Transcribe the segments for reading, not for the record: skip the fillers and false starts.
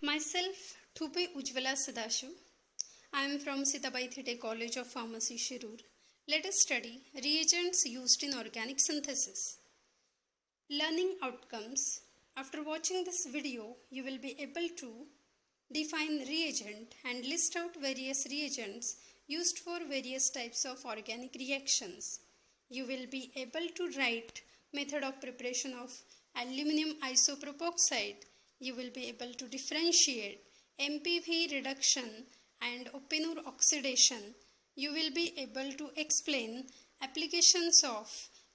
Myself, Thupe Ujjwala Sadashiv. I am from Sitabai Thite College of Pharmacy, Shirur. Let us study reagents used in organic synthesis. Learning outcomes. After watching this video, you will be able to define reagent and list out various reagents used for various types of organic reactions. You will be able to write method of preparation of aluminum isopropoxide. You will be able to differentiate MPV reduction and Oppenur oxidation. You will be able to explain applications of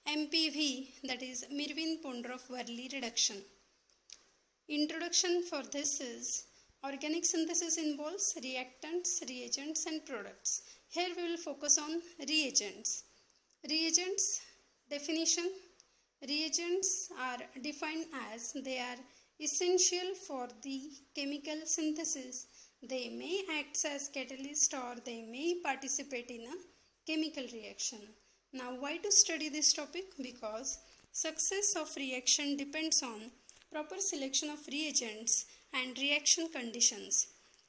MPV, that is Mirwin-Pondorf-Verley reduction. Introduction for this is organic synthesis involves reactants, reagents and products. Here we will focus on reagents. Reagents definition. Reagents are defined as they are essential for the chemical synthesis. They may act as catalyst or they may participate in a chemical reaction. Now, why to study this topic? Because success of reaction depends on proper selection of reagents and reaction conditions.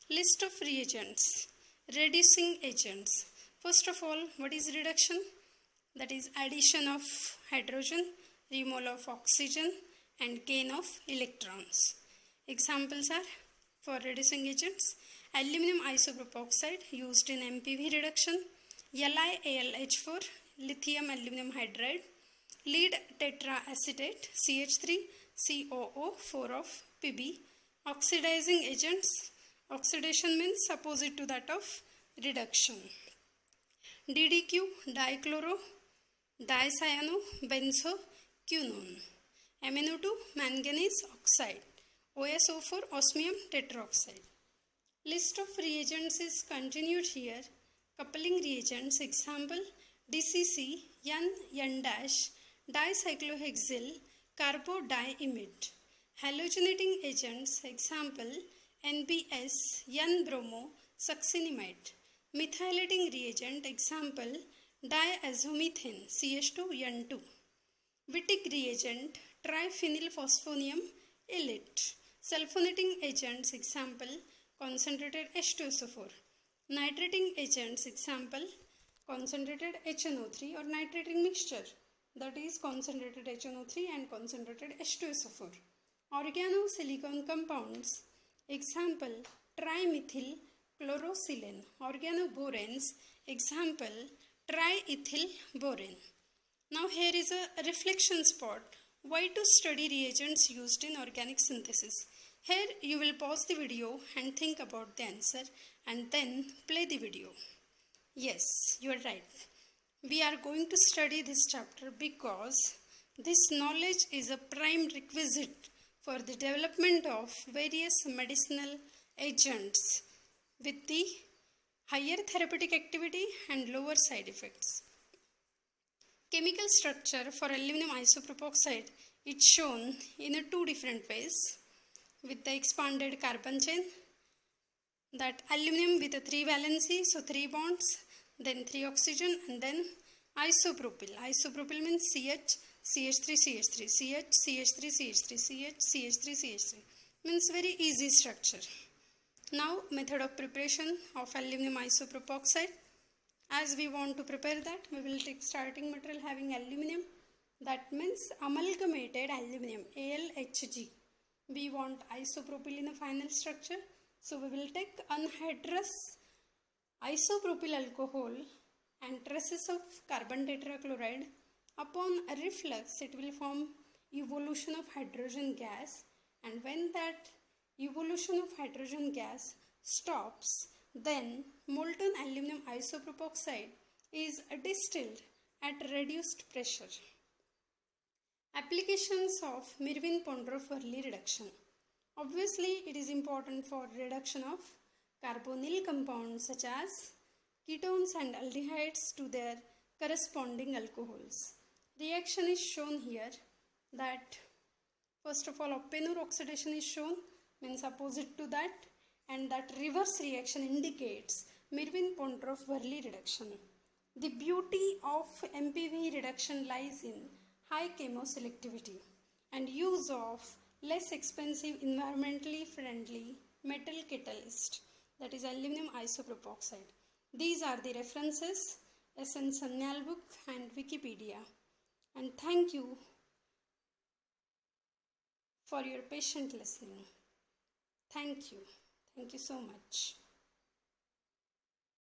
List of reagents. Reducing agents. First of all, what is reduction? That is addition of hydrogen, removal of oxygen and gain of electrons. Examples are for reducing agents: aluminum isopropoxide used in MPV reduction, LiAlH4 lithium aluminum hydride, lead tetraacetate CH3COO4 of Pb. Oxidizing agents. Oxidation means opposite to that of reduction. DDQ dichloro dicyano benzoquinone. MnO2 manganese oxide. OSO4 osmium tetroxide. List of reagents is continued here. Coupling reagents. Example: DCC N dicyclohexyl carbodiimide. Halogenating agents. Example: NBS N-bromo succinimide. Methylating reagent. Example: diazomethane CH2N2. Wittig reagent: triphenylphosphonium elite. Sulfonating agents. Example: concentrated H2SO4. Nitrating agents. Example: concentrated HNO3 or nitrating mixture, that is concentrated HNO3 and concentrated H2SO4. Organosilicon compounds. Example: trimethyl chlorosilane. Organoboranes. Example: triethylborane. Now here is a reflection spot. Why to study reagents used in organic synthesis? Here you will pause the video and think about the answer and then play the video. Yes, you are right. We are going to study this chapter because this knowledge is a prime requisite for the development of various medicinal agents with the higher therapeutic activity and lower side effects. Chemical structure for aluminum isopropoxide is shown in two different ways, with the expanded carbon chain, that aluminum with a 3 valency, so 3 bonds, then 3 oxygen, and then isopropyl. Isopropyl means CH, CH3, CH3, CH, CH3, CH3, CH, CH3, CH3. Means very easy structure. Now, method of preparation of aluminum isopropoxide. As we want to prepare that, we will take starting material having aluminum. That means amalgamated aluminum, AlHG. We want isopropyl in a final structure. So we will take anhydrous isopropyl alcohol and traces of carbon tetrachloride. Upon a reflux, it will form evolution of hydrogen gas, and when that evolution of hydrogen gas stops, then molten aluminum isopropoxide is distilled at reduced pressure. Applications of Mirwin-Pondorf-Verley reduction. Obviously, it is important for reduction of carbonyl compounds such as ketones and aldehydes to their corresponding alcohols. Reaction is shown here, that first of all Oppenur oxidation is shown, means opposite to that, and that reverse reaction indicates Mirwin-Pondorf-Verley reduction. The beauty of MPV reduction lies in high chemoselectivity and use of less expensive, environmentally friendly metal catalyst, that is aluminum isopropoxide. These are the references, SN Sanyal book and Wikipedia. And thank you for your patient listening. Thank you. Thank you so much.